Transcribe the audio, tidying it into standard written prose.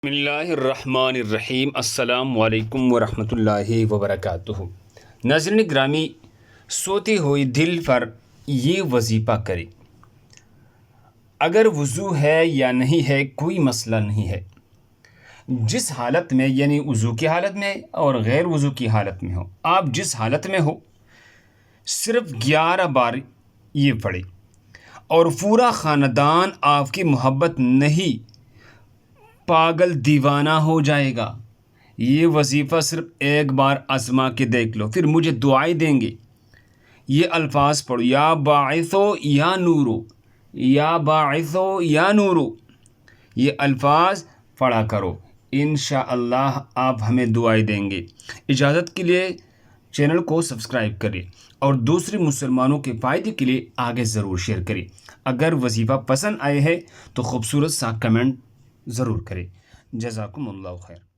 بسم اللہ الرحمن الرحیم۔ السلام علیکم ورحمۃ اللہ وبرکاتہ۔ ناظرین گرامی، سوتے ہوئے دل پر یہ وظیفہ کرے۔ اگر وضو ہے یا نہیں ہے کوئی مسئلہ نہیں ہے، جس حالت میں یعنی وضو کی حالت میں اور غیر وضو کی حالت میں ہو، آپ جس حالت میں ہو صرف 11 بار یہ پڑھے اور پورا خاندان آپ کی محبت نہیں پاگل دیوانہ ہو جائے گا۔ یہ وظیفہ صرف ایک بار آزما کے دیکھ لو، پھر مجھے دعائیں دیں گے۔ یہ الفاظ پڑھو، یا باعثو یا نورو، یا باعثو یا نورو، یہ الفاظ پڑھا کرو، انشاءاللہ آپ ہمیں دعائیں دیں گے۔ اجازت کے لیے چینل کو سبسکرائب کریں اور دوسرے مسلمانوں کے فائدے کے لیے آگے ضرور شیئر کریں۔ اگر وظیفہ پسند آئے ہے تو خوبصورت سا کمنٹ ضرور کریں۔ جزاکم اللہ خیر۔